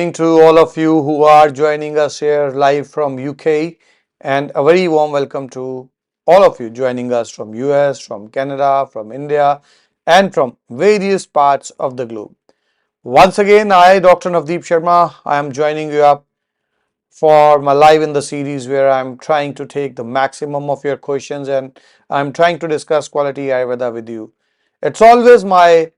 To all of you who are joining us here live from UK, and a very warm welcome to all of you joining us from US, from Canada, from India, and from various parts of the globe. Once again, I, Dr. Navdeep Sharma, I am joining you up for my live in the series where I'm trying to take the maximum of your questions and I'm trying to discuss quality Ayurveda with you. It's always my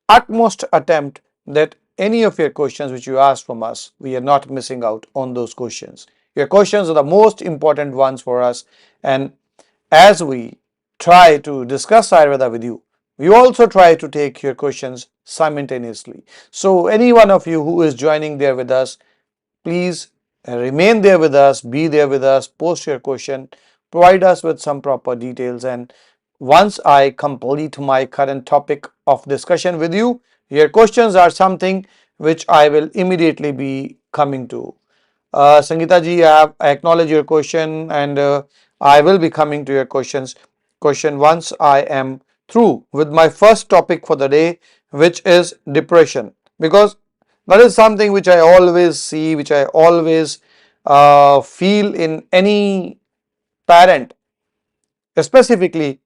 utmost attempt that any of your questions which you ask from us, we are not missing out on those questions. Your questions are the most important ones for us, and as we try to discuss Ayurveda with you, we also try to take your questions simultaneously. So any one of you who is joining there with us, please remain there with us, be there with us, post your question, provide us with some proper details, and once I complete my current topic of discussion with you, your questions are something which I will immediately be coming to. Sangeeta ji, I acknowledge your question and I will be coming to your question once I am through with my first topic for the day, which is depression. Because that is something which I always see, which I always feel in any parent, specifically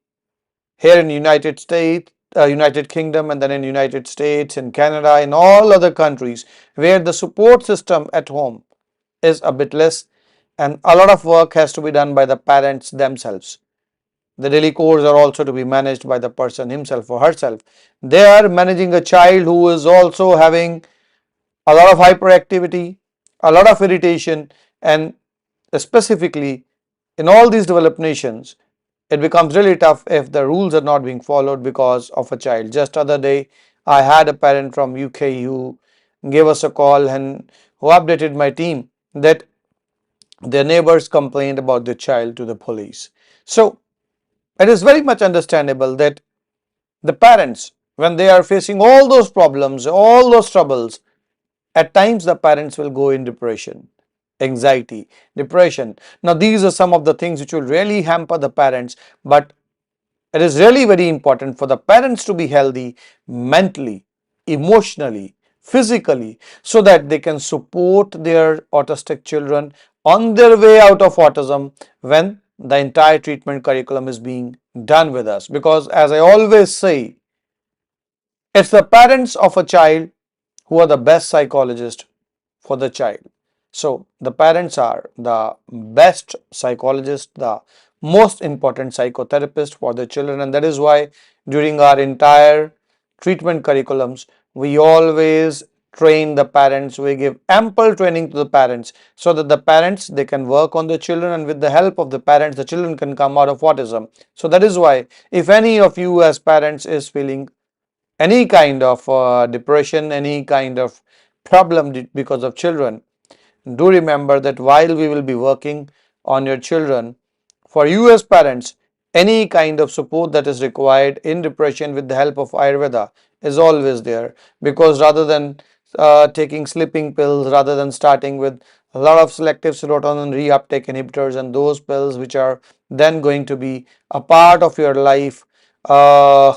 here in United States, United Kingdom, and then in United States, in Canada, in all other countries where the support system at home is a bit less and a lot of work has to be done by the parents themselves. The daily chores are also to be managed by the person himself or herself. They are managing a child who is also having a lot of hyperactivity, a lot of irritation, and specifically in all these developed nations, it becomes really tough if the rules are not being followed because of a child. Just other day, I had a parent from UK who gave us a call and who updated my team that their neighbors complained about their child to the police. So it is very much understandable that the parents, when they are facing all those problems, all those troubles, at times the parents will go in depression, anxiety, depression. Now these are some of the things which will really hamper the parents, but it is really very important for the parents to be healthy mentally, emotionally, physically, so that they can support their autistic children on their way out of autism when the entire treatment curriculum is being done with us. Because as I always say, it's the parents of a child who are the best psychologists for the child. So the parents are the best psychologist, the most important psychotherapist for the children, and that is why during our entire treatment curriculums we always train the parents. We give ample training to the parents so that the parents, they can work on the children, and with the help of the parents the children can come out of autism. So that is why if any of you as parents is feeling any kind of depression, any kind of problem because of children, do remember that while we will be working on your children, for you as parents, any kind of support that is required in depression with the help of Ayurveda is always there. Because rather than taking sleeping pills, rather than starting with a lot of selective serotonin reuptake inhibitors and those pills which are then going to be a part of your life uh,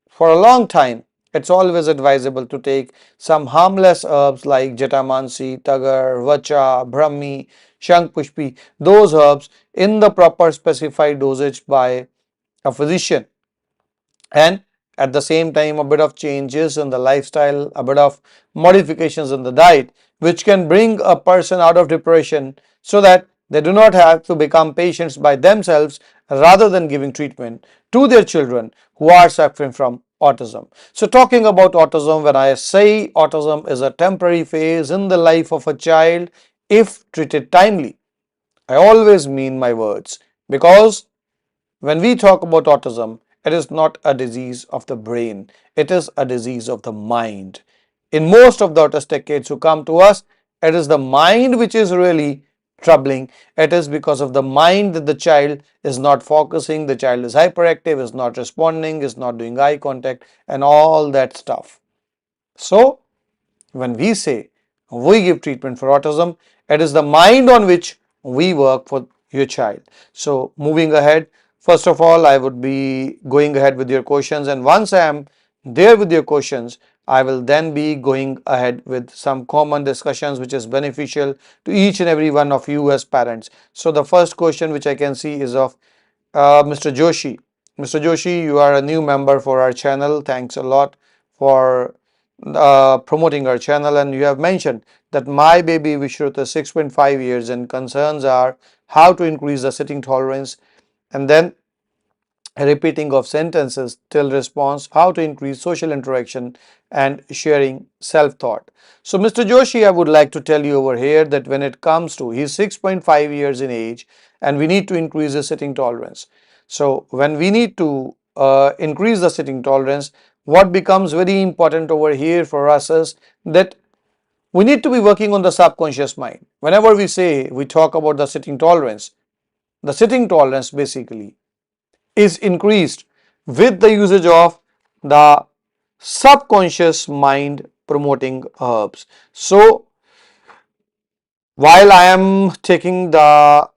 for a long time, it's always advisable to take some harmless herbs like Jatamansi, Tagar, Vacha, Brahmi, Shankpushpi, those herbs in the proper specified dosage by a physician, and at the same time a bit of changes in the lifestyle, a bit of modifications in the diet which can bring a person out of depression so that they do not have to become patients by themselves rather than giving treatment to their children who are suffering from autism. So talking about autism, when I say autism is a temporary phase in the life of a child if treated timely, I always mean my words, because when we talk about autism, it is not a disease of the brain, it is a disease of the mind. In most of the autistic kids who come to us, it is the mind which is really troubling. It is because of the mind that the child is not focusing, the child is hyperactive, is not responding, is not doing eye contact, and all that stuff. So, when we say we give treatment for autism, it is the mind on which we work for your child. So moving ahead, first of all, I would be going ahead with your questions, and once I am there with your questions, I will then be going ahead with some common discussions which is beneficial to each and every one of you as parents. So the first question which I can see is of Mr. Joshi. Mr. Joshi, you are a new member for our channel. Thanks a lot for promoting our channel, and you have mentioned that my baby Vishrut is 6.5 years and concerns are how to increase the sitting tolerance, and then repeating of sentences till response, how to increase social interaction and sharing self-thought. So Mr. Joshi, I would like to tell you over here that when it comes to, he's 6.5 years in age and we need to increase the sitting tolerance. So when we need to increase the sitting tolerance, what becomes very important over here for us is that we need to be working on the subconscious mind. Whenever we talk about the sitting tolerance basically is increased with the usage of the subconscious mind promoting herbs. So while I am taking the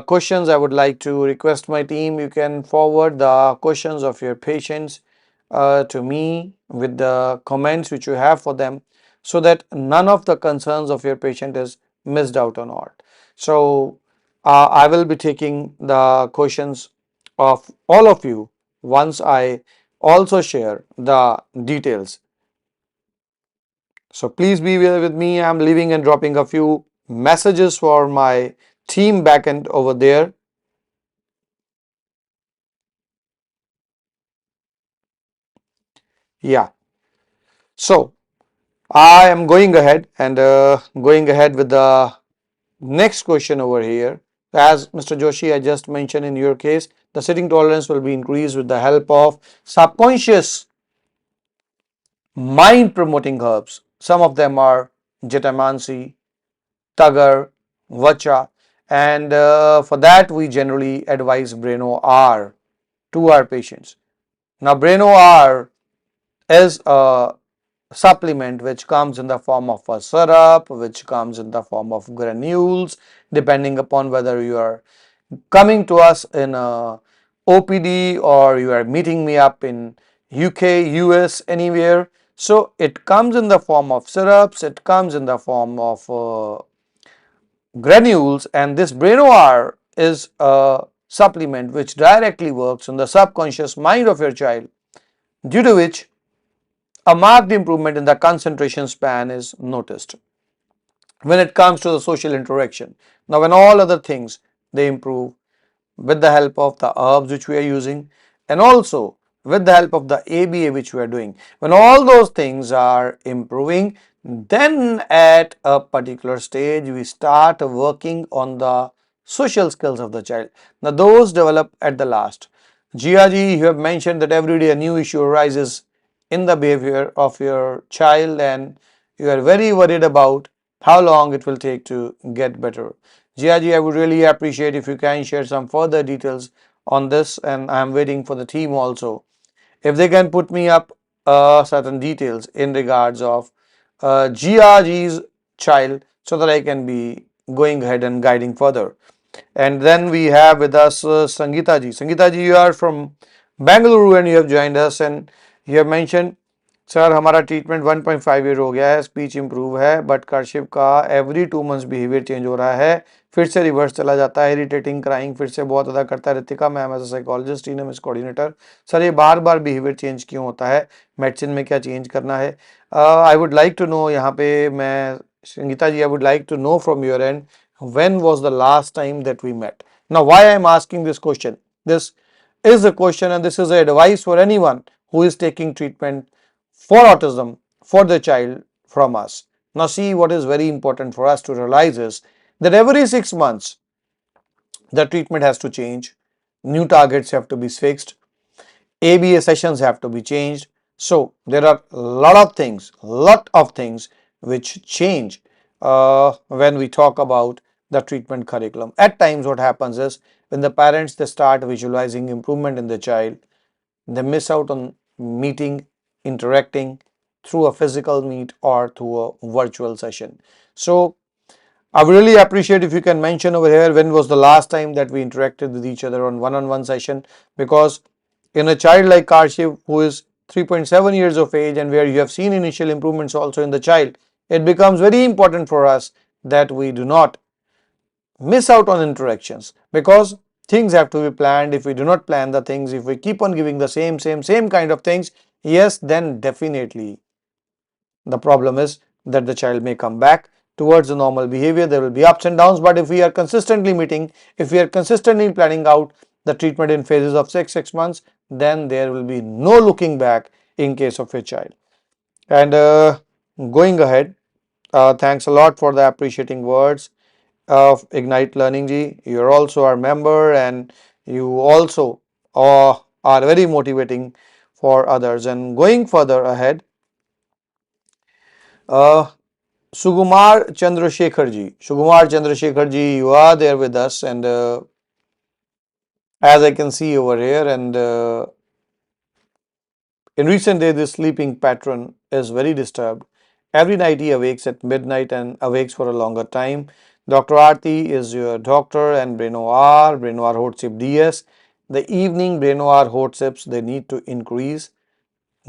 questions, I would like to request my team, you can forward the questions of your patients to me with the comments which you have for them, so that none of the concerns of your patient is missed out on art. So I will be taking the questions of all of you once I also share the details. So please be with me. I'm leaving and dropping a few messages for my team backend over there. Yeah. So I am going ahead and going ahead with the next question over here. As Mr. Joshi, I just mentioned, in your case, the sitting tolerance will be increased with the help of subconscious mind promoting herbs. Some of them are Jetamansi, Tagar, Vacha, and for that we generally advise Breno R to our patients. Now, Breno R is a supplement which comes in the form of a syrup, which comes in the form of granules, depending upon whether you are coming to us in a OPD or you are meeting me up in UK, US, anywhere. So it comes in the form of syrups, it comes in the form of granules, and this Brainoir is a supplement which directly works on the subconscious mind of your child, due to which a marked improvement in the concentration span is noticed when it comes to the social interaction. Now, when all other things they improve with the help of the herbs which we are using, and also with the help of the ABA which we are doing, when all those things are improving, then at a particular stage we start working on the social skills of the child. Now those develop at the last. GRG, you have mentioned that every day a new issue arises in the behavior of your child and you are very worried about how long it will take to get better. GRG, I would really appreciate if you can share some further details on this, and I am waiting for the team also, if they can put me up certain details in regards of GRG's child, so that I can be going ahead and guiding further. And then we have with us Sangeeta ji. Sangeeta ji, you are from Bangalore and you have joined us, and you have mentioned, sir हमारा treatment 1.5 year हो गया है, speech improve है, but कार्शिप का every 2 months behaviour change हो रहा है, फिर से रिवर्स चला जाता है, इरिटेटिंग क्राइंग फिर से बहुत ज़्यादा करता है. Ritika ma'am as a psychologist, टीनम इज कोऑर्डिनेटर. सर ये बार बार बिहेवियर चेंज क्यों होता है, मेडिसिन में क्या चेंज करना है? I would like to know, यहाँ पे मैं Sangeeta ji, I would like to know from your end, when was the last time that we met? Now, why I am asking this question? This is a question and this is advice for anyone who is taking treatment for autism for the child from us. Now, see, what is very important for us to realize is that every 6 months the treatment has to change, new targets have to be fixed, ABA sessions have to be changed. So there are a lot of things which change when we talk about the treatment curriculum. At times what happens is, when the parents they start visualizing improvement in the child, they miss out on meeting, interacting through a physical meet or through a virtual session. So I would really appreciate if you can mention over here, when was the last time that we interacted with each other on one-on-one session, because in a child like Karshiv who is 3.7 years of age, and where you have seen initial improvements also in the child, it becomes very important for us that we do not miss out on interactions, because things have to be planned. If we do not plan the things, if we keep on giving the same kind of things, yes, then definitely the problem is that the child may come back towards the normal behavior. There will be ups and downs, but if we are consistently meeting, if we are consistently planning out the treatment in phases of 6 months, then there will be no looking back in case of your child. And going ahead, thanks a lot for the appreciating words of Ignite Learning Ji. You're also our member, and you also are very motivating for others. And going further ahead, uh, Sugumar Chandrasekhar ji. Sugumar Chandrasekhar ji, you are there with us, and as I can see over here, and in recent days, this sleeping pattern is very disturbed. Every night he awakes at midnight and awakes for a longer time. Dr. Aarti is your doctor, and Brain Noir Hot Sip DS. The evening Brain Noir Hot Sips, they need to increase.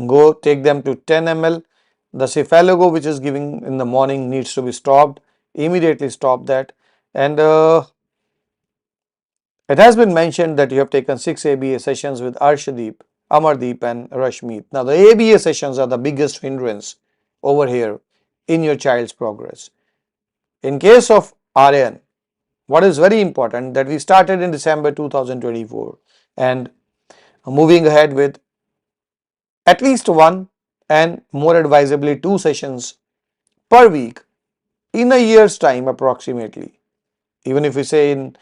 Go take them to 10 ml. The cephalogo which is giving in the morning needs to be stopped. Immediately stop that. And it has been mentioned that you have taken 6 ABA sessions with Arshdeep, Amardeep and Rashmeet. Now the ABA sessions are the biggest hindrance over here in your child's progress. In case of RN, what is very important that we started in December 2024 and moving ahead with at least one and more advisably 2 sessions per week in a year's time approximately. Even if we say in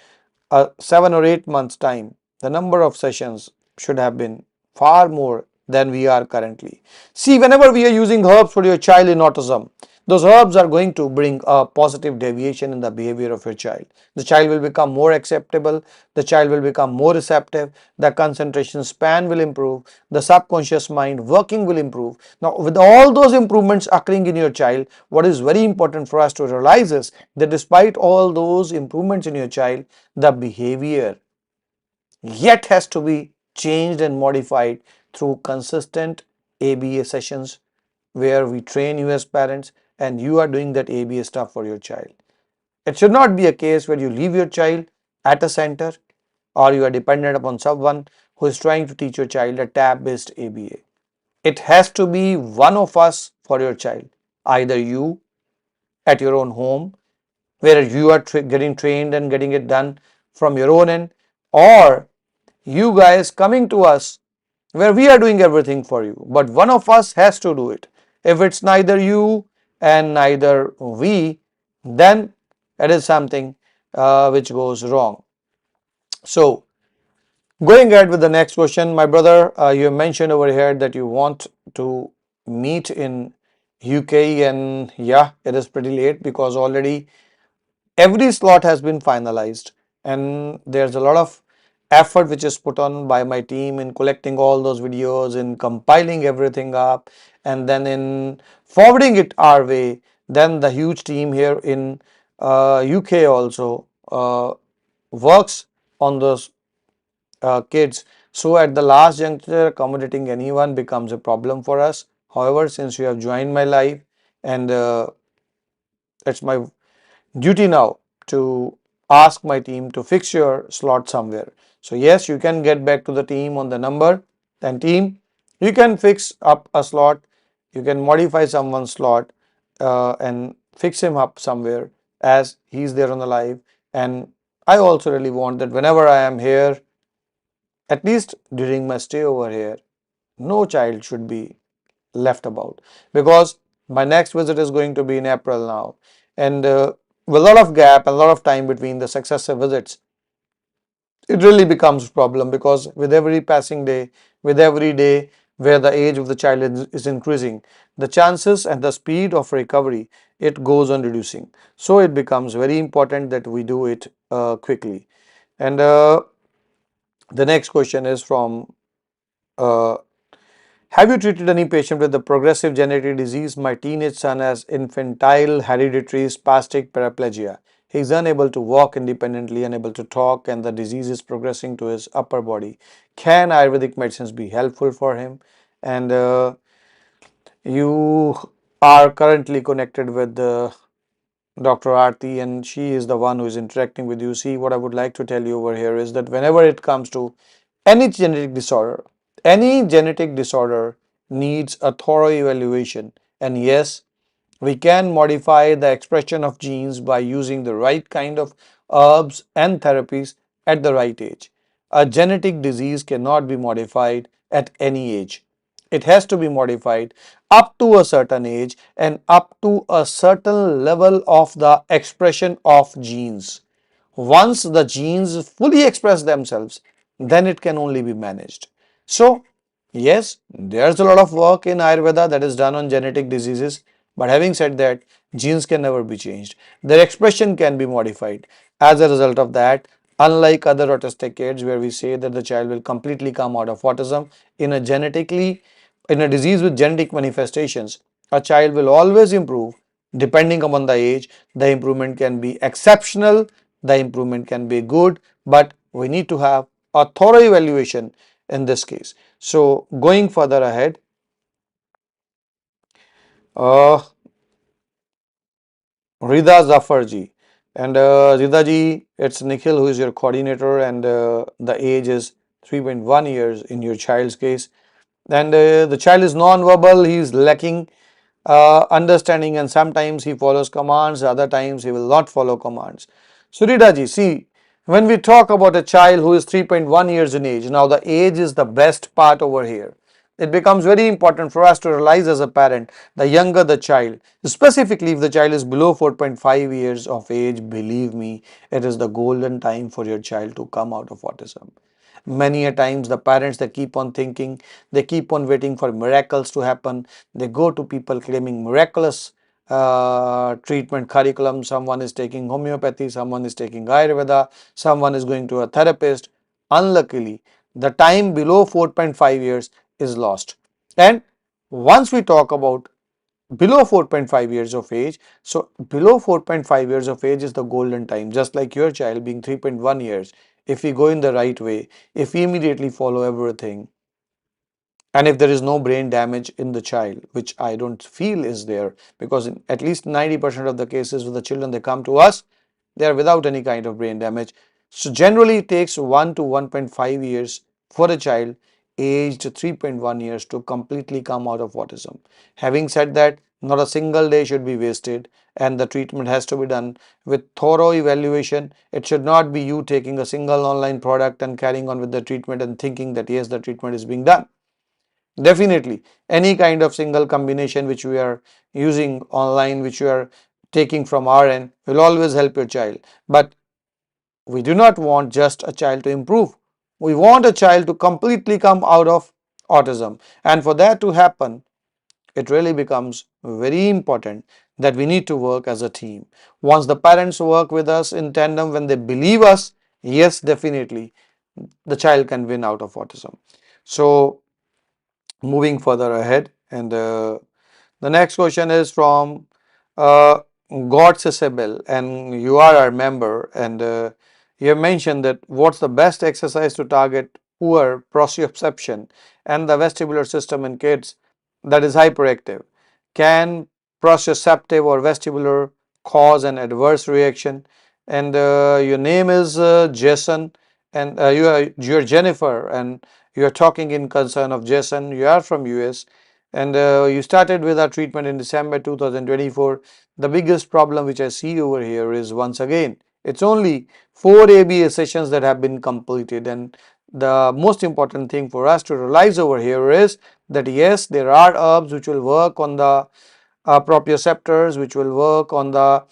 7 or 8 months time, the number of sessions should have been far more than we are currently. See, whenever we are using herbs for your child in autism, those herbs are going to bring a positive deviation in the behavior of your child. The child will become more acceptable, the child will become more receptive, the concentration span will improve, the subconscious mind working will improve. Now, with all those improvements occurring in your child, what is very important for us to realize is that despite all those improvements in your child, the behavior yet has to be changed and modified through consistent ABA sessions where we train you as parents and you are doing that ABA stuff for your child. It should not be a case where you leave your child at a center or you are dependent upon someone who is trying to teach your child a tab-based ABA. It has to be one of us for your child, either you at your own home where you are getting trained and getting it done from your own end, or you guys coming to us where we are doing everything for you, but one of us has to do it. If it's neither you and neither we, then it is something which goes wrong. So going ahead with the next question, my brother, you mentioned over here that you want to meet in UK, and yeah, it is pretty late because already every slot has been finalized and there's a lot of effort which is put on by my team in collecting all those videos, in compiling everything up, and then in forwarding it our way. Then the huge team here in UK also works on those kids. So at the last juncture, accommodating anyone becomes a problem for us. However, since you have joined my life, and it's my duty now to ask my team to fix your slot somewhere. So yes, you can get back to the team on the number, and team, you can fix up a slot, you can modify someone's slot and fix him up somewhere as he's there on the live. And I also really want that whenever I am here, at least during my stay over here, no child should be left about, because my next visit is going to be in April now, and with a lot of gap, a lot of time between the successive visits, it really becomes a problem, because with every passing day, with every day where the age of the child is increasing, the chances and the speed of recovery, it goes on reducing. So it becomes very important that we do it quickly. And the next question is from uh, have you treated any patient with a progressive genetic disease? My teenage son has infantile hereditary spastic paraplegia. He is unable to walk independently, unable to talk, and the disease is progressing to his upper body. Can Ayurvedic medicines be helpful for him? and you are currently connected with Dr. Aarti, and she is the one who is interacting with you. See, what I would like to tell you over here is that whenever it comes to any genetic disorder, any genetic disorder needs a thorough evaluation. And yes, we can modify the expression of genes by using the right kind of herbs and therapies at the right age. A genetic disease cannot be modified at any age. It has to be modified up to a certain age and up to a certain level of the expression of genes. Once the genes fully express themselves, then it can only be managed. So, yes, there's a lot of work in Ayurveda that is done on genetic diseases, but having said that, genes can never be changed. Their expression can be modified. As a result of that, unlike other autistic kids where we say that the child will completely come out of autism, in a genetically in a disease with genetic manifestations, a child will always improve depending upon the age. The improvement can be exceptional, the improvement can be good, but we need to have a thorough evaluation in this case. So, going further ahead, uh, Rida Zafarji, and Rida ji, it's Nikhil who is your coordinator, and the age is 3.1 years in your child's case, and the child is non-verbal, he is lacking understanding, and sometimes he follows commands, other times he will not follow commands. Surita ji, see, when we talk about a child who is 3.1 years in age, now the age is the best part over here. It becomes very important for us to realize as a parent, the younger the child, specifically if the child is below 4.5 years of age, believe me, it is the golden time for your child to come out of autism. Many a times the parents, they keep on thinking, they keep on waiting for miracles to happen. They go to people claiming miraculous treatment curriculum. Someone is taking homeopathy, someone is taking Ayurveda, someone is going to a therapist. Unluckily, the time below 4.5 years is lost. And once we talk about below 4.5 years of age, so below 4.5 years of age is the golden time, just like your child being 3.1 years. If we go in the right way, if we immediately follow everything, and if there is no brain damage in the child, which I don't feel is there, because in at least 90% of the cases with the children, they come to us, they are without any kind of brain damage. So generally it takes 1 to 1.5 years for a child aged 3.1 years to completely come out of autism. Having said that, not a single day should be wasted, and the treatment has to be done with thorough evaluation. It should not be you taking a single online product and carrying on with the treatment and thinking that yes, the treatment is being done. Definitely, any kind of single combination which we are using online, which you are taking from our end, will always help your child. But we do not want just a child to improve. We want a child to completely come out of autism. And for that to happen, it really becomes very important that we need to work as a team. Once the parents work with us in tandem, when they believe us, yes, definitely, the child can win out of autism. So, moving further ahead, and the next question is from uh, God Sisabel, and you are our member, and you have mentioned that what's the best exercise to target poor proprioception and the vestibular system in kids that is hyperactive. Can proprioceptive or vestibular cause an adverse reaction? And your name is Jason, and you're Jennifer, and you are talking in concern of Jason. You are from US, and you started with our treatment in December 2024. The biggest problem which I see over here is, once again, it's only 4 ABA sessions that have been completed, and the most important thing for us to realize over here is that yes, there are herbs which will work on the proprioceptors, which will work on the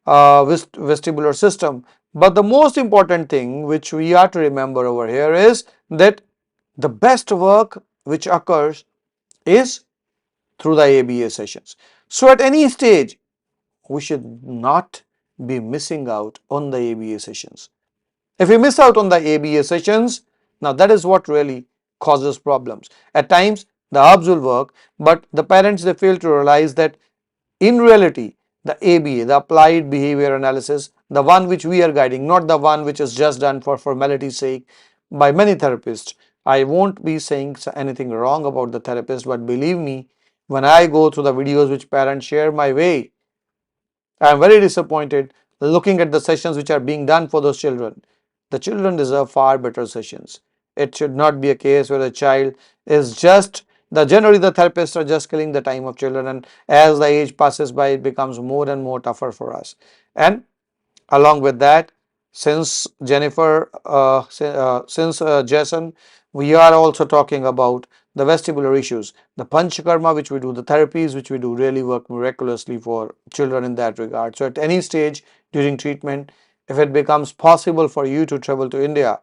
vestibular system, but the most important thing which we are to remember over here is that the best work which occurs is through the ABA sessions. So at any stage, we should not be missing out on the ABA sessions. If we miss out on the ABA sessions, now that is what really causes problems. At times, the herbs will work, but the parents, they fail to realize that in reality, the ABA, the applied behavior analysis, the one which we are guiding, not the one which is just done for formality's sake by many therapists, I won't be saying anything wrong about the therapist, but believe me, when I go through the videos which parents share my way, I am very disappointed looking at the sessions which are being done for those children. The children deserve far better sessions. It should not be a case where the child is just the generally the therapists are just killing the time of children, and as the age passes by it becomes more and more tougher for us. And along with that, since Jason, we are also talking about the vestibular issues. The panchakarma which we do, the therapies which we do really work miraculously for children in that regard. So at any stage during treatment, if it becomes possible for you to travel to India,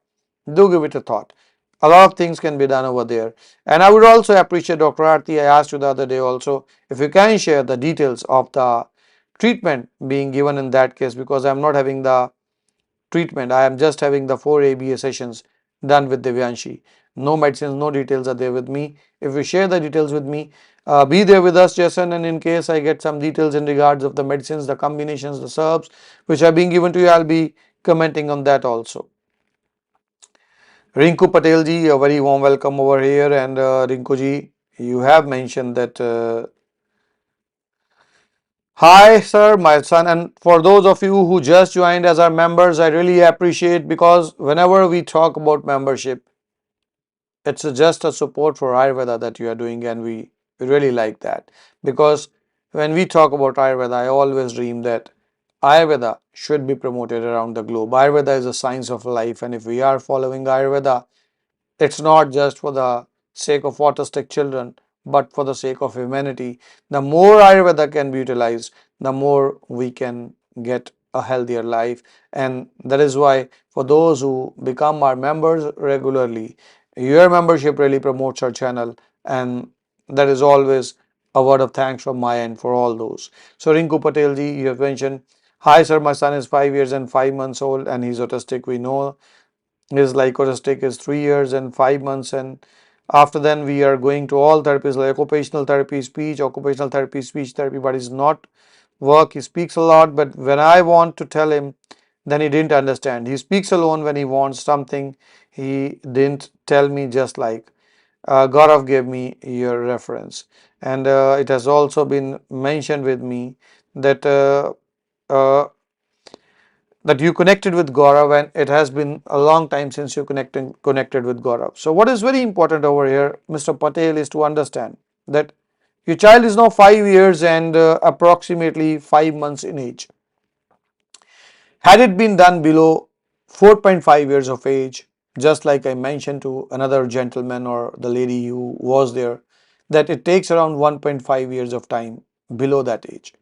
do give it a thought. A lot of things can be done over there. And I would also appreciate, Dr. Aarti, I asked you the other day also, if you can share the details of the treatment being given in that case, because I'm not having the treatment, I am just having the 4 ABA sessions done with Devyanshi. No medicines, no details are there with me. If you share the details with me, be there with us, Jason, and in case I get some details in regards of the medicines, the combinations, the serbs which are being given to you, I'll be commenting on that also. Rinku Patel ji, a very warm welcome over here. And Rinku ji, you have mentioned that hi sir, my son, and for those of you who just joined as our members, I really appreciate, because whenever we talk about membership, it's just a support for Ayurveda that you are doing, and we really like that, because when we talk about Ayurveda, I always dream that Ayurveda should be promoted around the globe. Ayurveda is a science of life, and if we are following Ayurveda, it's not just for the sake of autistic children, but for the sake of humanity. The more Ayurveda can be utilized, the more we can get a healthier life. And that is why, for those who become our members regularly, your membership really promotes our channel, and that is always a word of thanks from my end for all those. So, Rinku Patel ji, you have mentioned, hi sir, my son is 5 years and 5 months old and he's autistic. We know his autistic is 3 years and 5 months, and after then we are going to all therapies like occupational therapy, speech therapy, but it's not work. He speaks a lot, but when I want to tell him, then he didn't understand. He speaks alone when he wants something. He didn't tell me, just like Gaurav gave me your reference. And it has also been mentioned with me that uh, you connected with Gaurav, and it has been a long time since you connected with Gaurav. So what is very important over here, Mr. Patel, is to understand that your child is now 5 years and approximately 5 months in age. Had it been done below 4.5 years of age, just like I mentioned to another gentleman or the lady who was there, that it takes around 1.5 years of time below that age.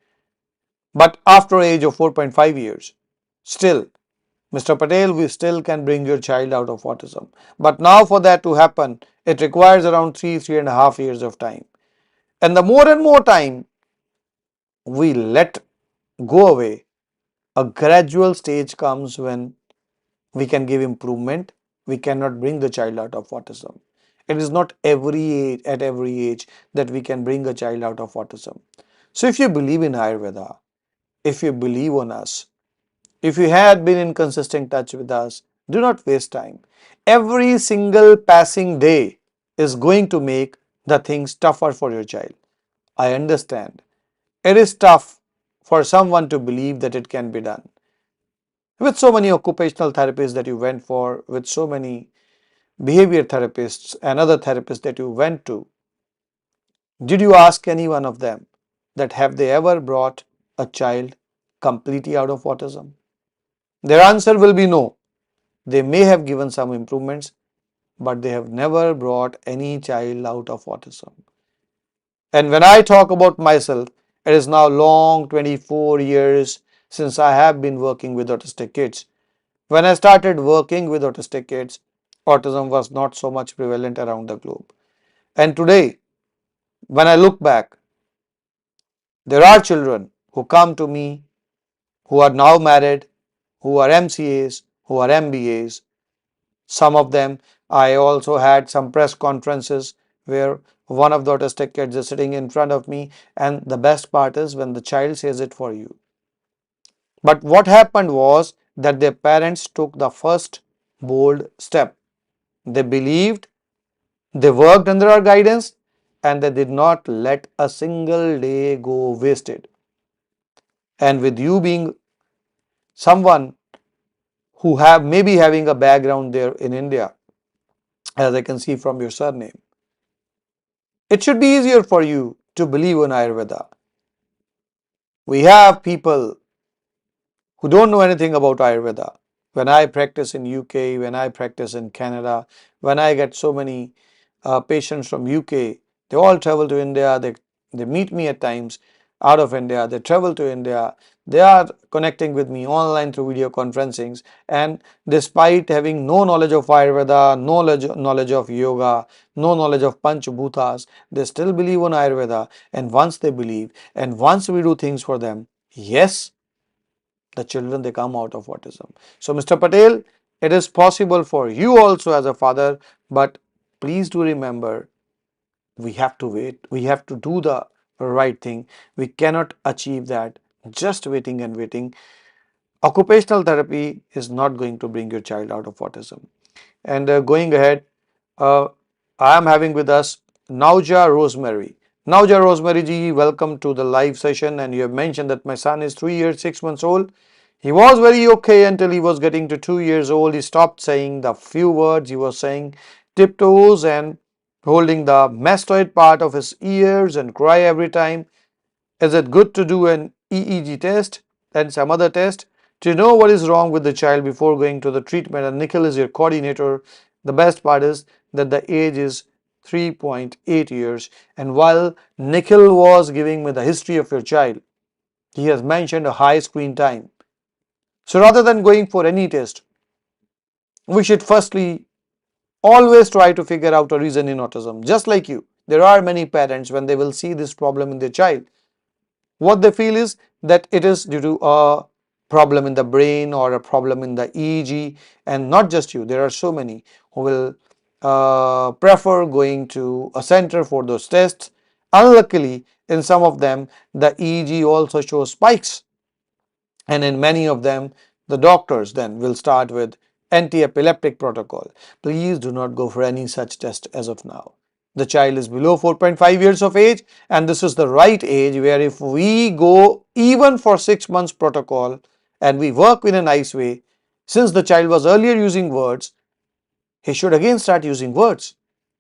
But after age of 4.5 years, still Mr. Patel, we still can bring your child out of autism. But now for that to happen, it requires around 3.5 years of time. And the more and more time we let go away, a gradual stage comes when we can give improvement. We cannot bring the child out of autism. It is not at every age that we can bring a child out of autism. So if you believe in Ayurveda, if you believe on us, if you had been in consistent touch with us, do not waste time. Every single passing day is going to make the things tougher for your child. I understand. It is tough for someone to believe that it can be done. With so many occupational therapists that you went for, with so many behavior therapists and other therapists that you went to, did you ask any one of them that have they ever brought a child completely out of autism? Their answer will be no. They may have given some improvements, but they have never brought any child out of autism. And when I talk about myself, it is now long 24 years since I have been working with autistic kids. When I started working with autistic kids, autism was not so much prevalent around the globe. And today, when I look back, there are children who come to me who are now married, who are MCAs, who are MBAs. Some of them, I also had some press conferences where one of the autistic kids is sitting in front of me, and the best part is when the child says it for you. But what happened was that their parents took the first bold step. They believed They worked under our guidance and they did not let a single day go wasted. And with you being someone who have maybe having a background there in India, as I can see from your surname, it should be easier for you to believe in Ayurveda. We have people who don't know anything about Ayurveda. When I practice in UK, when I practice in Canada, when I get so many patients from UK, they all travel to India. They meet me at times out of India. They travel to India. They are connecting with me online through video conferencings. And despite having no knowledge of Ayurveda, no knowledge of yoga, no knowledge of Panchabhutas, they still believe in Ayurveda. And once they believe, and once we do things for them, yes, the children they come out of autism. So Mr. Patel, it is possible for you also as a father, but please do remember, we have to wait, we have to do the right thing. We cannot achieve that just waiting and waiting. Occupational therapy is not going to bring your child out of autism. And going ahead, uh, I am having with us Nauja Rosemary. Nauja Rosemary ji, welcome to the live session. And you have mentioned that my son is 3 years, 6 months old. He was very okay until he was getting to 2 years old. He stopped saying the few words. He was saying tiptoes and holding the mastoid part of his ears and cry every time. Is it good to do an EEG test and some other test to know what is wrong with the child before going to the treatment? And Nikhil is your coordinator. The best part is that the age is 3.8 years. And while Nikhil was giving me the history of your child, he has mentioned a high screen time. So rather than going for any test, we should firstly always try to figure out a reason in autism. Just like you, there are many parents when they will see this problem in their child, what they feel is that it is due to a problem in the brain or a problem in the EEG. And not just you, there are so many who will prefer going to a center for those tests. Unluckily, in some of them, the EEG also shows spikes, and in many of them, the doctors then will start with anti-epileptic protocol. Please do not go for any such test as of now. The child is below 4.5 years of age, and this is the right age where if we go even for 6 months protocol and we work in a nice way, since the child was earlier using words, he should again start using words.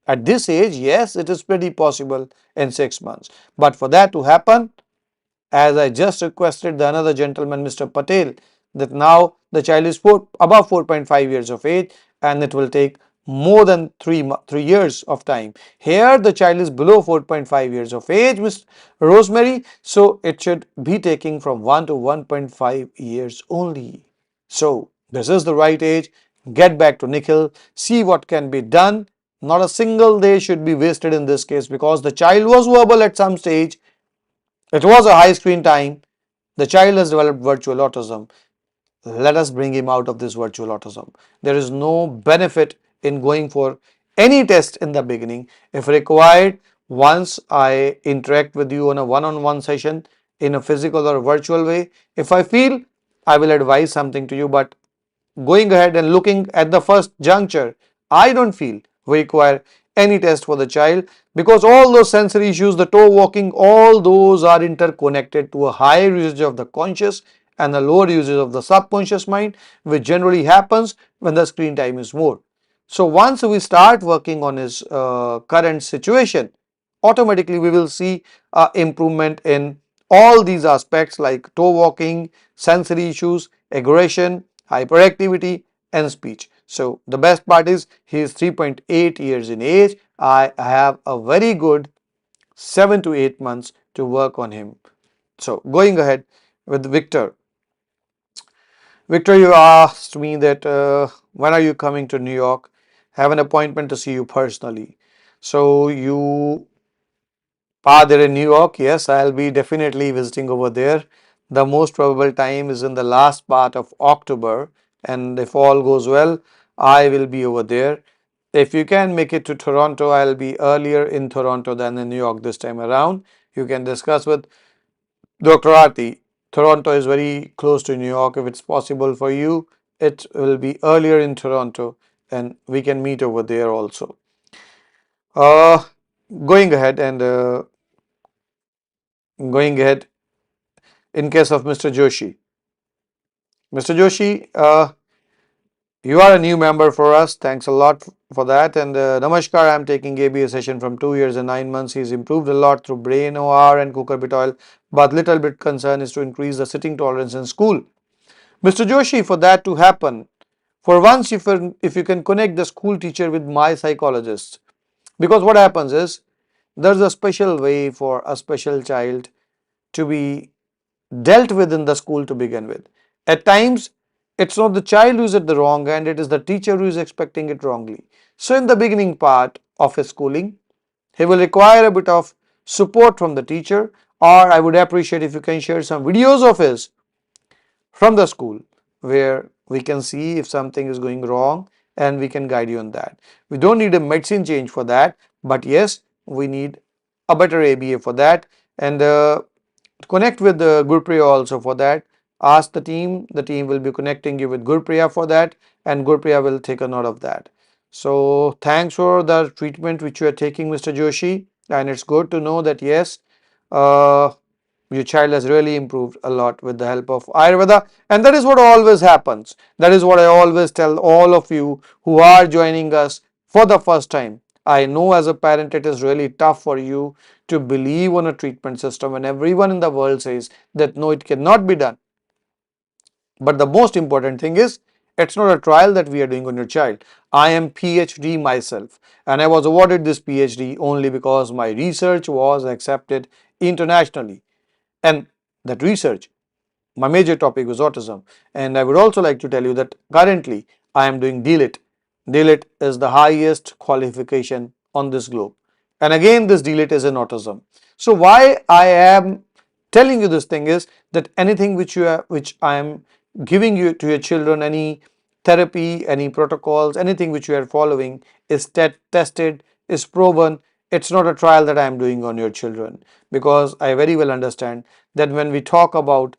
At this age, yes, it is pretty possible in 6 months. But for that to happen, as I just requested the another gentleman, Mr. Patel, that now the child is above 4.5 years of age and it will take more than 3 years of time. Here the child is below 4.5 years of age, Ms. Rosemary, so it should be taking from 1 to 1.5 years only. So this is the right age. Get back to Nikhil, see what can be done. Not a single day should be wasted in this case because the child was verbal at some stage. It was a high screen time. The child has developed virtual autism. Let us bring him out of this virtual autism. There is no benefit in going for any test in the beginning. If required, once I interact with you on a one-on-one session in a physical or virtual way, if I feel, I will advise something to you. But going ahead and looking at the first juncture, I don't feel we require any test for the child because all those sensory issues, the toe walking, all those are interconnected to a higher usage of the conscious and a lower usage of the subconscious mind, which generally happens when the screen time is more. So once we start working on his current situation, automatically we will see improvement in all these aspects like toe walking, sensory issues, aggression, hyperactivity and speech. So the best part is he is 3.8 years in age. I have a very good 7 to 8 months to work on him. So going ahead with Victor. Victor, you asked me that when are you coming to New York? Have an appointment to see you personally. So you are there in New York? Yes, I'll be definitely visiting over there. The most probable time is in the last part of October, and if all goes well, I will be over there. If you can make it to Toronto, I'll be earlier in Toronto than in New York this time around. You can discuss with Dr. Arti. Toronto is very close to New York. If it's possible for you, it will be earlier in Toronto and we can meet over there also. Uh, going ahead and going ahead in case of Mr. Joshi. Mr. Joshi, you are a new member for us. Thanks a lot for that. And Namaskar, I'm taking ABA session from 2 years and 9 months. He's improved a lot through brain OR and cooker bit oil, but little bit concern is to increase the sitting tolerance in school. Mr. Joshi, for that to happen, for once, if you can connect the school teacher with my psychologist, because what happens is there's a special way for a special child to be dealt with in the school to begin with. At times, it's not the child who is at the wrong end, it is the teacher who is expecting it wrongly. So, in the beginning part of his schooling, he will require a bit of support from the teacher, or I would appreciate if you can share some videos of his from the school where we can see if something is going wrong and we can guide you on that. We don't need a medicine change for that, but yes, we need a better ABA for that, and connect with the Gurpriya also for that. Ask the team will be connecting you with Gurpriya for that, and Gurpriya will take a note of that. So thanks for the treatment which you are taking, Mr. Joshi, and it's good to know that yes, uh, your child has really improved a lot with the help of Ayurveda, and that is what always happens. That is what I always tell all of you who are joining us for the first time. I know as a parent it is really tough for you to believe on a treatment system when everyone in the world says that no, it cannot be done. But the most important thing is it's not a trial that we are doing on your child. I am PhD myself, and I was awarded this PhD only because my research was accepted internationally. And that research, my major topic was autism, and I would also like to tell you that currently I am doing DLIT. DLIT is the highest qualification on this globe, and again this DLIT is in autism. So why I am telling you this thing is that anything which I am giving you to your children, any therapy, any protocols, anything which you are following is tested, is proven. It's not a trial that I am doing on your children, because I very well understand that when we talk about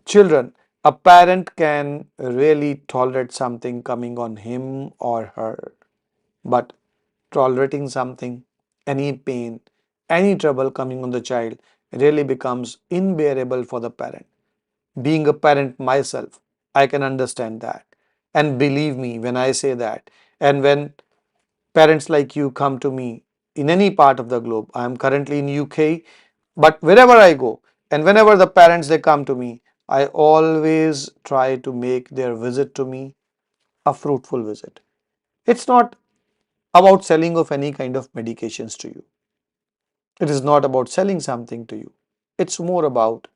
children, a parent can really tolerate something coming on him or her, but tolerating something, any pain, any trouble coming on the child really becomes unbearable for the parent. Being a parent myself, I can understand that. And believe me when I say that, and when parents like you come to me in any part of the globe, I am currently in UK, but wherever I go and whenever the parents they come to me, I always try to make their visit to me a fruitful visit. It's not about selling of any kind of medications to you. It is not about selling something to you. It's more about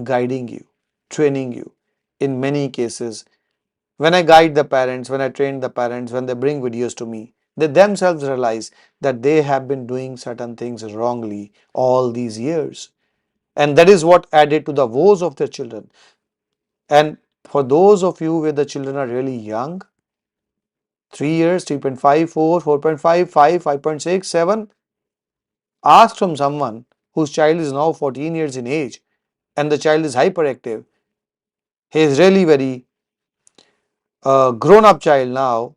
guiding you, training you. In many cases, when I guide the parents, when I train the parents, when they bring videos to me, they themselves realize that they have been doing certain things wrongly all these years. And that is what added to the woes of their children. And for those of you where the children are really young, 3 years, 3.5, 4, 4.5, 5, 5.6, 7, ask from someone whose child is now 14 years in age and the child is hyperactive. He is really very grown up child now.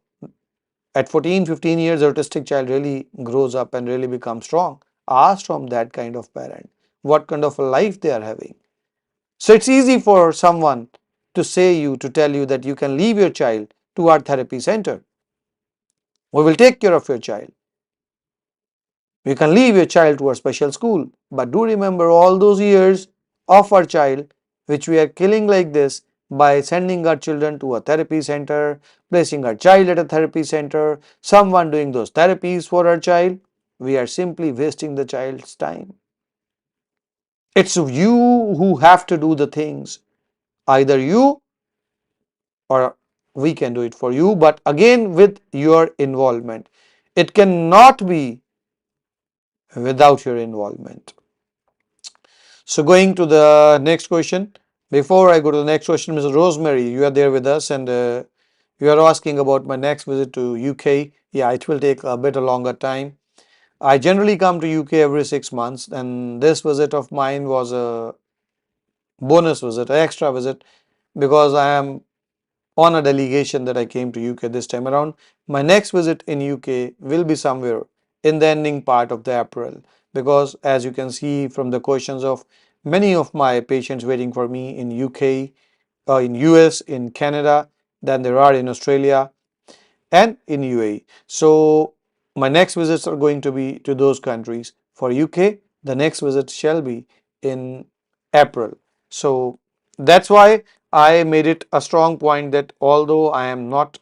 At 14, 15 years, autistic child really grows up and really becomes strong. Ask from that kind of parent what kind of a life they are having. So it's easy for someone to tell you that you can leave your child to our therapy center. We will take care of your child. You can leave your child to a special school. But do remember all those years of our child which we are killing like this by sending our children to a therapy center, placing our child at a therapy center, someone doing those therapies for our child. We are simply wasting the child's time. It's you who have to do the things. Either you or we can do it for you, but again with your involvement. It cannot be without your involvement. So going to the next question. Before I go to the next question, Mr. Rosemary, you are there with us, and you are asking about my next visit to UK. Yeah, it will take a bit longer time. I generally come to UK every 6 months, and this visit of mine was a bonus visit, an extra visit, because I am on a delegation that I came to UK this time around. My next visit in UK will be somewhere in the ending part of the April, because as you can see from the questions of many of my patients waiting for me in UK, in US, in Canada, than there are in Australia and in UAE. So my next visits are going to be to those countries. For UK, the next visit shall be in April. So that's why I made it a strong point that although I am not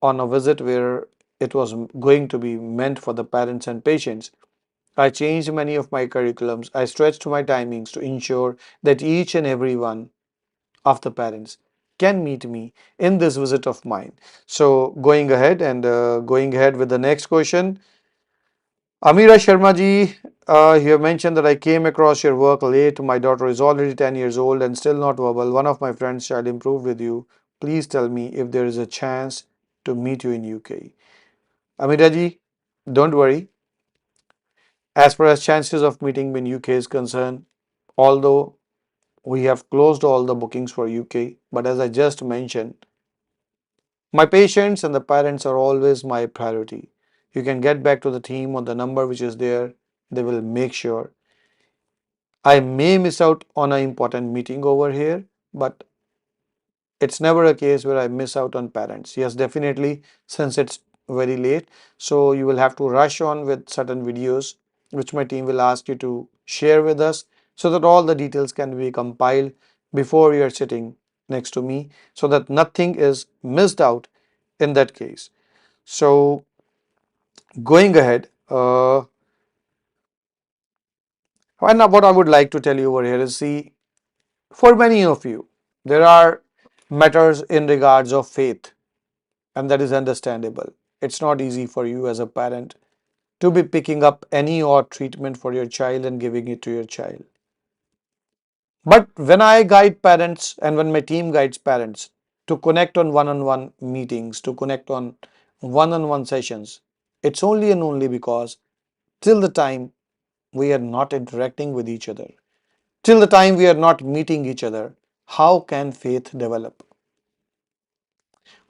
on a visit where it was going to be meant for the parents and patients, I changed many of my curriculums. I stretched my timings to ensure that each and every one of the parents can meet me in this visit of mine. So going ahead with the next question. Amira Sharma ji, you have mentioned that I came across your work late. My daughter is already 10 years old and still not verbal. One of my friends shall improve with you. Please tell me if there is a chance to meet you in UK. Amira ji, don't worry. As far as chances of meeting in UK is concerned, although we have closed all the bookings for UK, but as I just mentioned, my patients and the parents are always my priority. You can get back to the team on the number which is there. They will make sure. I may miss out on an important meeting over here, but it's never a case where I miss out on parents. Yes, definitely, since it's very late. So you will have to rush on with certain videos, which my team will ask you to share with us so that all the details can be compiled before you are sitting next to me so that nothing is missed out in that case. So going ahead, and now what I would like to tell you over here is, see, for many of you, there are matters in regards of faith, and that is understandable. It's not easy for you as a parent to be picking up any odd treatment for your child and giving it to your child. But when I guide parents and when my team guides parents to connect on one meetings, to connect on one sessions, it's only and only because till the time we are not interacting with each other, till the time we are not meeting each other, how can faith develop?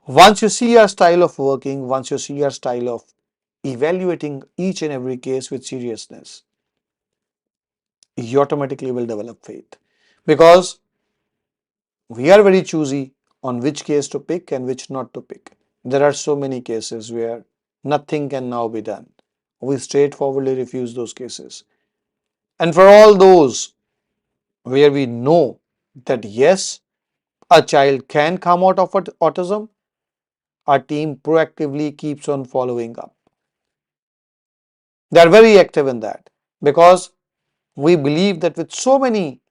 Once you see our style of working, once you see our style of evaluating each and every case with seriousness, you automatically will develop faith. Because we are very choosy on which case to pick and which not to pick. There are so many cases where nothing can now be done. We straightforwardly refuse those cases. And for all those where we know that yes, a child can come out of autism, our team proactively keeps on following up. They are very active in that because we believe that with so many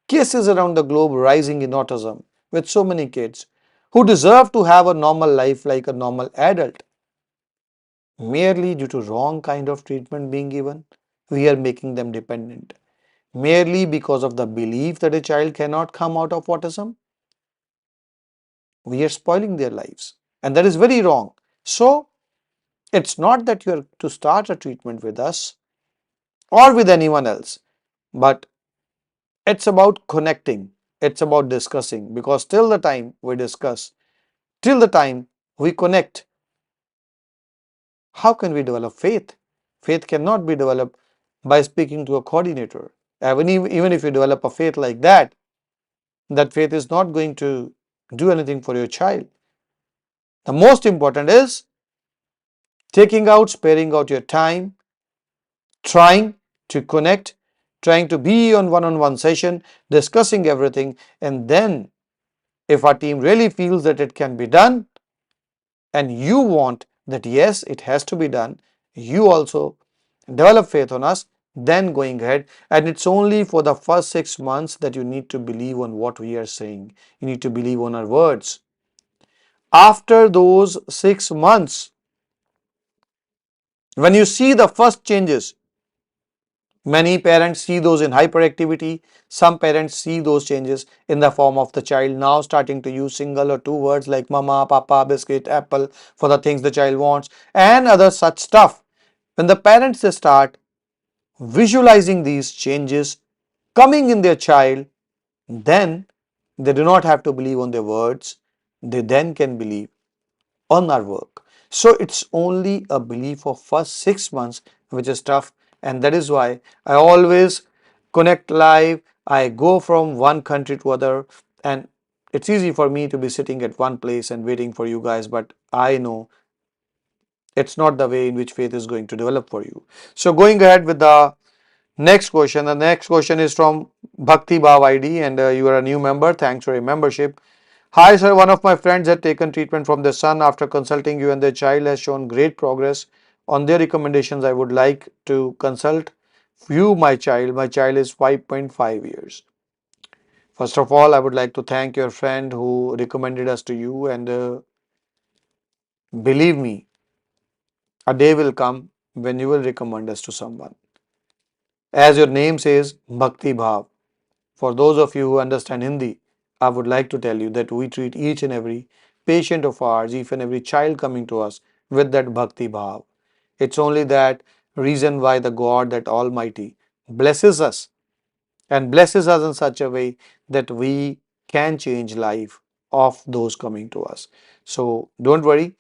cases around the globe rising in autism, with so many kids who deserve to have a normal life like a normal adult, merely due to wrong kind of treatment being given, we are making them dependent. Merely because of the belief that a child cannot come out of autism, we are spoiling their lives. And that is very wrong. So, it's not that you are to start a treatment with us or with anyone else, but it's about connecting. It's about discussing, because till the time we discuss, till the time we connect, how can we develop faith? Faith cannot be developed by speaking to a coordinator. Even if you develop a faith like that, that faith is not going to do anything for your child. The most important is sparing out your time, trying to connect, trying to be on one session, discussing everything, and then if our team really feels that it can be done and you want that yes, it has to be done, you also develop faith on us, then going ahead. And it's only for the first 6 months that you need to believe on what we are saying. You need to believe on our words. After those 6 months, when you see the first changes, many parents see those in hyperactivity. Some parents see those changes in the form of the child now starting to use single or two words like mama, papa, biscuit, apple for the things the child wants and other such stuff. When the parents they start visualizing these changes coming in their child, then they do not have to believe on their words. They then can believe on our work. So it's only a belief of first 6 months which is tough, and that is why I always connect live. I go from one country to other, and it's easy for me to be sitting at one place and waiting for you guys, but I know it's not the way in which faith is going to develop for you. So going ahead with the next question. The next question is from Bhakti Bhav ID, and you are a new member. Thanks for your membership. Hi, sir. One of my friends had taken treatment from their son. After consulting you, and their child has shown great progress. On their recommendations, I would like to consult you, my child. My child is 5.5 years. First of all, I would like to thank your friend who recommended us to you, and believe me, a day will come when you will recommend us to someone. As your name says, Bhakti Bhav. For those of you who understand Hindi, I would like to tell you that we treat each and every patient of ours, each and every child coming to us with that Bhakti Bhav. It's only that reason why the God, that Almighty, blesses us and blesses us in such a way that we can change life of those coming to us. So don't worry,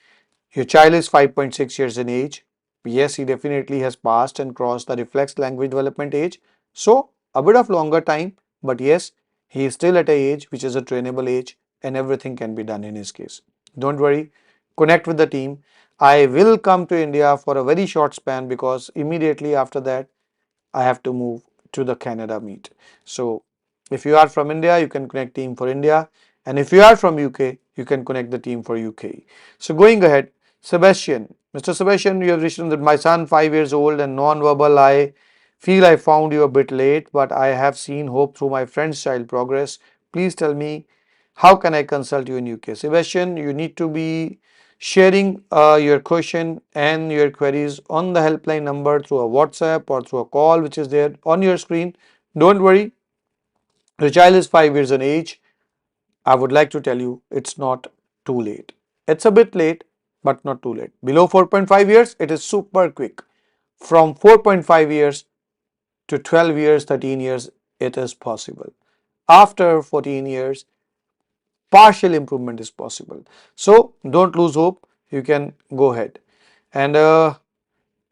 your child is 5.6 years in age. Yes, he definitely has passed and crossed the reflex language development age. So, a bit of longer time, but yes, he is still at a age which is a trainable age, and everything can be done in his case. Don't worry, connect with the team. I will come to India for a very short span, because immediately after that I have to move to the Canada meet. So if you are from India, you can connect team for India, and if you are from UK, you can connect the team for UK. So going ahead, Sebastian, Mr. Sebastian, you have written that my son 5 years old and non-verbal. I feel I found you a bit late, but I have seen hope through my friend's child progress. Please tell me, how can I consult you in UK? Sebastian, you need to be sharing your question and your queries on the helpline number through a WhatsApp or through a call which is there on your screen. Don't worry, the child is 5 years in age. I would like to tell you, it's not too late. It's a bit late, but not too late. Below 4.5 years, it is super quick. From 4.5 years to 12 years, 13 years, it is possible. After 14 years, partial improvement is possible. So don't lose hope. You can go ahead. And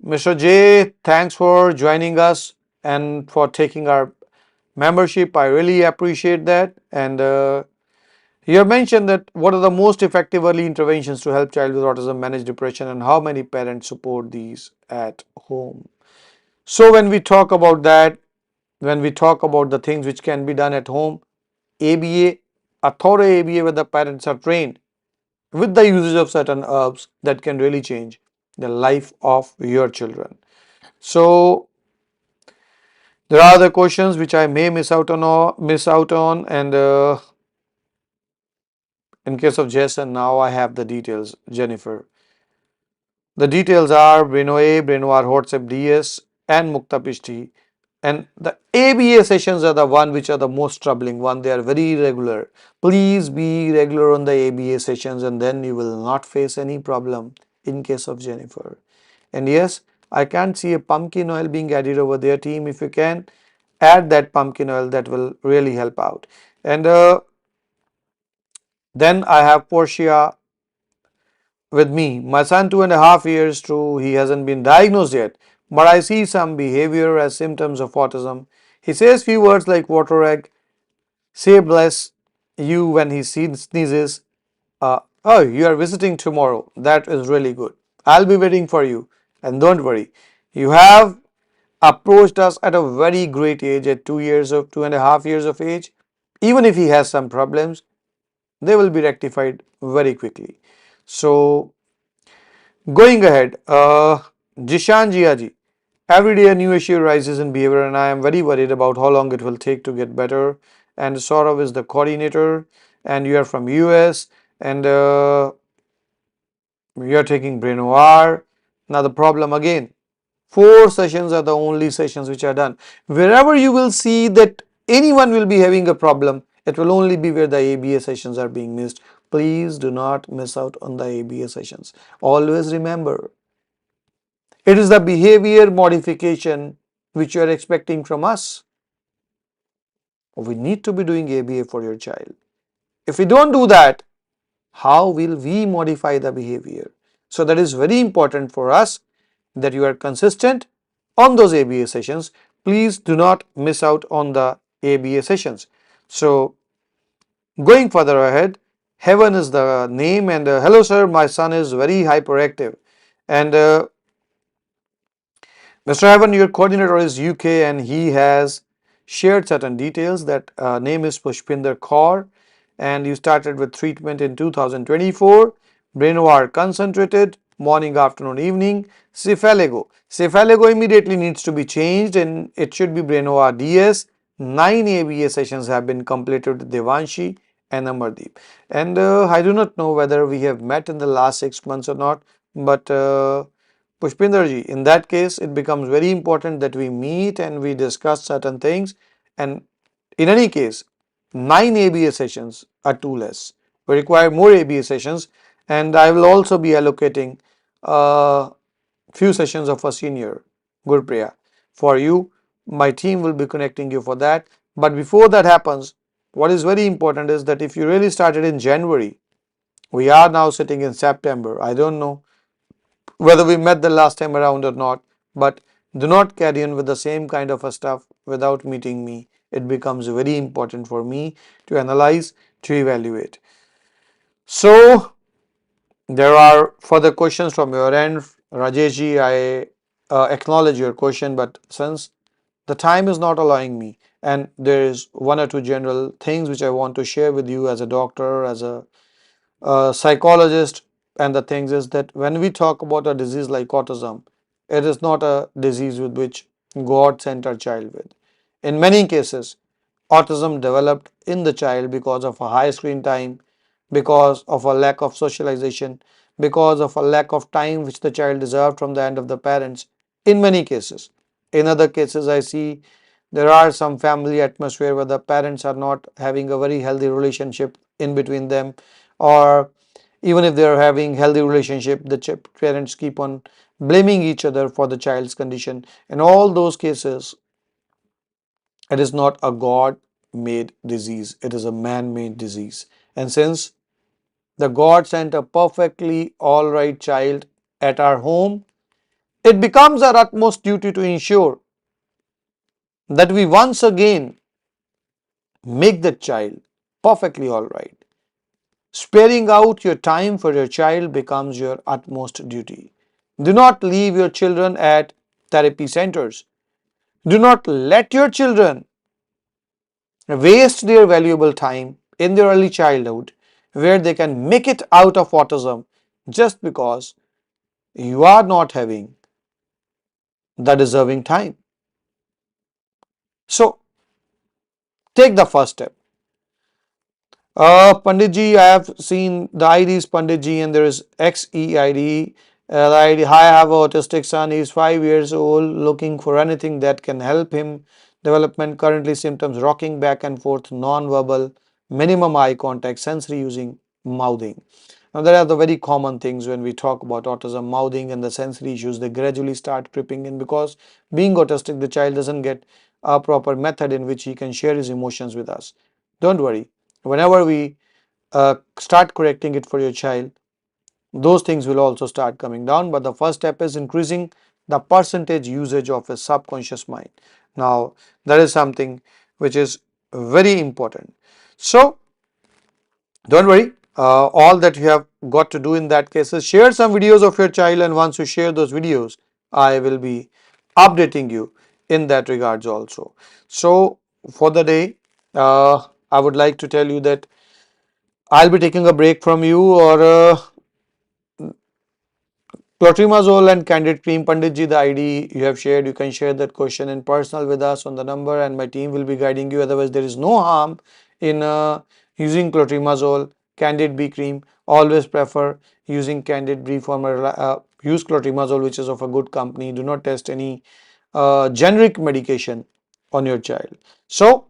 Mr. J, thanks for joining us and for taking our membership. I really appreciate that. And you have mentioned that what are the most effective early interventions to help child with autism manage depression, and how many parents support these at home. So when we talk about that, when we talk about the things which can be done at home, ABA, a thorough ABA where the parents are trained with the usage of certain herbs, that can really change the life of your children. So there are the questions which I may miss out on, and in case of Jason, now I have the details. Jennifer, the details are Breno A, Breno R, WhatsApp DS, and Mukta Pishti. And the ABA sessions are the one which are the most troubling one. They are very irregular. Please be regular on the ABA sessions, and then you will not face any problem in case of Jennifer. And yes, I can't see a pumpkin oil being added over their team. If you can add that pumpkin oil, that will really help out. And then I have Portia with me. My son 2.5 years, true, he hasn't been diagnosed yet, but I see some behavior as symptoms of autism. He says few words like water egg, say bless you when he sneezes. Oh, you are visiting tomorrow. That is really good. I'll be waiting for you. And don't worry, you have approached us at a very great age, at 2 years of 2.5 years of age. Even if he has some problems, they will be rectified very quickly. So going ahead, Jishan Jiaji, every day a new issue arises in behavior, and I am very worried about how long it will take to get better. And Saurav is the coordinator, and you are from US, and you are taking Brain OR. Now the problem again, 4 sessions are the only sessions which are done. Wherever you will see that anyone will be having a problem, it will only be where the ABA sessions are being missed. Please do not miss out on the ABA sessions. Always remember, it is the behavior modification which you are expecting from us. We need to be doing ABA for your child. If we don't do that, how will we modify the behavior? So that is very important for us that you are consistent on those ABA sessions. Please do not miss out on the ABA sessions. So going further ahead, Heaven is the name, and hello sir, my son is very hyperactive, and Mr. Heaven, your coordinator is UK and he has shared certain details. That name is Pushpinder Kaur, and you started with treatment in 2024. Brainware concentrated, morning, afternoon, evening. Cephalago. Cephalago immediately needs to be changed and it should be Brainware DS. 9 ABA sessions have been completed with Devanshi and Amardeep. And I do not know whether we have met in the last 6 months or not, but Pushpinderji, in that case, it becomes very important that we meet and we discuss certain things. And in any case, 9 ABA sessions are too less. We require more ABA sessions, and I will also be allocating a few sessions of a senior Gurpriya for you. My team will be connecting you for that. But before that happens, what is very important is that if you really started in January, we are now sitting in September. I don't know whether we met the last time around or not, but do not carry on with the same kind of a stuff without meeting me. It becomes very important for me to analyze, to evaluate. So there are further questions from your end. Rajeshji, I acknowledge your question, but since the time is not allowing me, and there is one or two general things which I want to share with you as a doctor, as a psychologist, and the things is that when we talk about a disease like autism, it is not a disease with which God sent our child with. In many cases, autism developed in the child because of a high screen time, because of a lack of socialization, because of a lack of time which the child deserved from the end of the parents. In many cases, in other cases, I see there are some family atmosphere where the parents are not having a very healthy relationship in between them, or even if they are having healthy relationship, the parents keep on blaming each other for the child's condition. In all those cases, it is not a God made disease, it is a man made disease. And since the God sent a perfectly all right child at our home, it becomes our utmost duty to ensure that we once again make that child perfectly all right. Sparing out your time for your child becomes your utmost duty. Do not leave your children at therapy centers. Do not let your children waste their valuable time in their early childhood where they can make it out of autism just because you are not having the deserving time. So take the first step. Panditji, I have seen the ID is Panditji and there is XEID. The ID, hi, I have an autistic son. He is 5 years old, looking for anything that can help him. Development currently symptoms rocking back and forth, non-verbal, minimum eye contact, sensory using, mouthing. Now, there are the very common things when we talk about autism, mouthing and the sensory issues. They gradually start creeping in because being autistic, the child doesn't get a proper method in which he can share his emotions with us. Don't worry. Whenever we start correcting it for your child, those things will also start coming down. But the first step is increasing the percentage usage of his subconscious mind. Now, that is something which is very important. So, don't worry. All that you have got to do in that case is share some videos of your child, and once you share those videos, I will be updating you in that regards also. So, for the day, I would like to tell you that I'll be taking a break from you, or clotrimazole and candid cream. Panditji, the ID you have shared, you can share that question in personal with us on the number, and my team will be guiding you. Otherwise, there is no harm in using clotrimazole, candid B cream. Always prefer using candid B former. Use clotrimazole, which is of a good company. Do not test any generic medication on your child. So,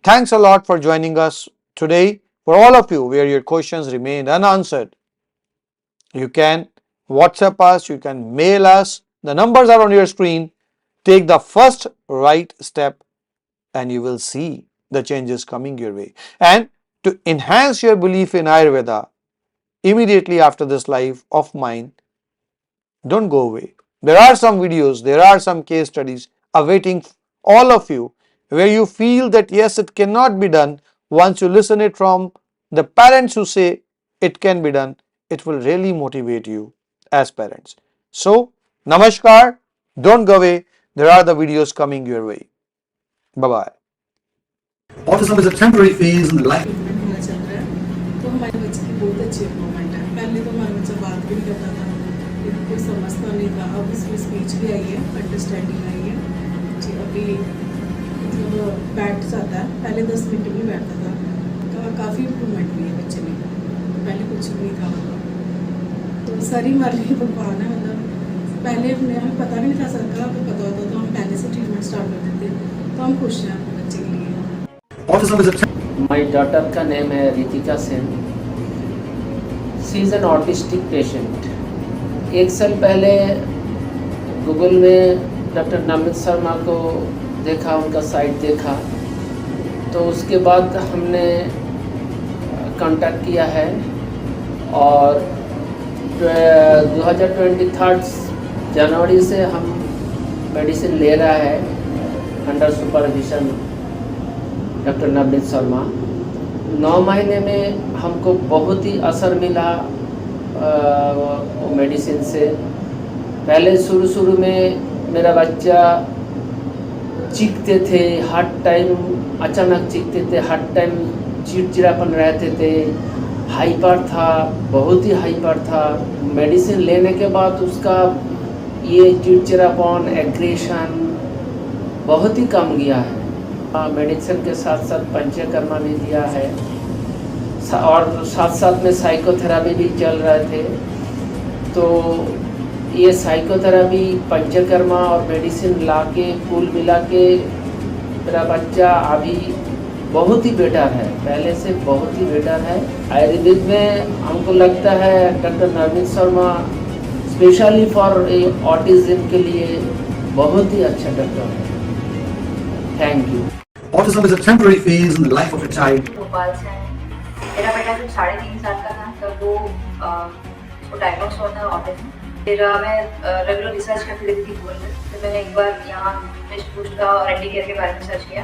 thanks a lot for joining us today. For all of you where your questions remained unanswered, you can WhatsApp us, you can mail us. The numbers are on your screen. Take the first right step and you will see the changes coming your way. And to enhance your belief in Ayurveda, immediately after this live of mine, don't go away. There are some videos, there are some case studies awaiting all of you where you feel that yes, it cannot be done. Once you listen it from the parents who say it can be done, it will really motivate you as parents. So, namaskar, don't go away. There are the videos coming your way. Bye bye. Autism is a temporary phase in the life. चल रहा है तो हमारे बच्चे की बहुत अच्छी improvement है। पहले तो हमारा बच्चा बात भी नहीं करता था, कोई समझता नहीं था। अब इसमें स्पीच भी आई है, अंडरस्टैंडिंग आई है जी। अभी मतलब बैठ जाता है, पहले 10 मिनट भी बैठता था। काफ़ी इम्प्रूवमेंट हुई है बच्चे में, पहले कुछ भी नहीं था मतलब। तो सारी हमारी भगवान है मतलब। पहले हमें पता भी नहीं था सरकार को पता होता तो हम पहले से ट्रीटमेंट स्टार्ट कर देते, तो हम खुश हैं अपने बच्चे के लिए। Autism is a my daughter का नेम है Ritika Sen. She is an autistic patient. 1 साल पहले गूगल में डॉक्टर नवदीप शर्मा को देखा, उनका साइट देखा, तो उसके बाद हमने कांटेक्ट किया है और 2023 जनवरी से हम मेडिसिन ले रहा है under supervision doctor Navdeep Sharma. 9 महीने में हमको बहुत ही असर मिला मेडिसिन से। पहले शुरू में मेरा बच्चा चीखते थे, हर टाइम अचानक चीखते थे, हर टाइम चिड़चिड़ापन रहते थे, हाइपर था, बहुत ही हाइपर था। मेडिसिन लेने के बाद उसका ये चिड़चिड़ापन, एग्रेशन बहुत ही कम गया है। मेडिसिन के साथ साथ पंचकर्मा भी दिया है और साथ में साइकोथेरेपी भी चल रहे थे। तो ये साइकोथेरेपी, पंचकर्मा और मेडिसिन लाके कुल मिला के मेरा बच्चा अभी बहुत ही बेटर है, पहले से बहुत ही बेटर है। आयुर्वेद में हमको लगता है doctor Navdeep Sharma specially for autism के लिए बहुत ही अच्छा डॉक्टर है। Thank you. Autism is a temporary phase in the life of a child. Bhopal से है। मेरा बेटा जब 3.5 साल का था तब वो उसको डायग्नोस हुआ था ऑटिज्म। फिर मैं रेगुलर रिसर्च करती रहती थी गूगल में। फिर मैंने एक बार यहाँ टेस्ट बूस्ट का और एंटी केयर के बारे में सर्च किया,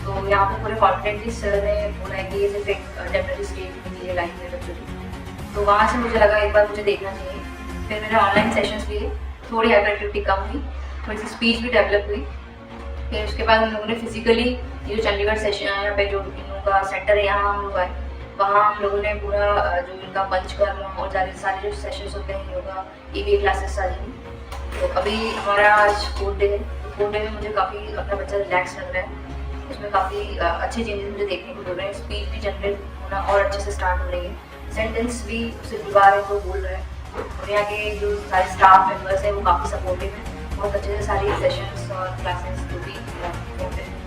तो यहाँ पे पूरे कॉन्फिडेंटली सर ने बोला है कि ये सिर्फ एक टेम्परेरी स्टेज होती है लाइफ में बच्चों की। तो वहाँ से मुझे लगा एक बार मुझे देखना चाहिए। फिर मैंने ऑनलाइन सेशंस लिए, थोड़ी हाइपर एक्टिविटी कम हुई, थोड़ी सी स्पीच भी डेवलप हुई। फिर उसके बाद हम लोगों ने फिजिकली ये जो चंडीगढ़ सेशन यहाँ पे जो इन लोगों का सेंटर है यहाँ हम लोग आए, वहाँ हम लोगों ने पूरा जो इनका पंचकर्म और सारे जो सेशंस होते हैं योगा, EVA क्लासेस सारी। तो अभी हमारा आज 4th डे है। 4th डे में मुझे काफ़ी अपना बच्चा रिलैक्स लग रहा है। उसमें काफ़ी अच्छे चेंजेस मुझे देखने को मिल रहे हैं। स्पीच भी जनरेट होना और अच्छे से स्टार्ट हो रही है, सेंटेंस भी उसे बुला रहे हैं तो बोल रहे हैं। और यहाँ के जो सारे स्टाफ मेम्बर्स हैं वो काफ़ी सपोर्टिव हैं, बहुत अच्छे से सारी सेशंस और क्लासेस जो भी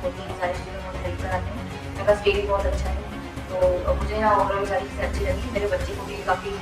होती हैं सारी चीज़ें बहुत हेल्प कराते हैं। मेरा स्टे भी बहुत अच्छा है, तो मुझे यहाँ ओवरऑल सारी चीज़ें अच्छी लगी। मेरे बच्चे को भी काफ़ी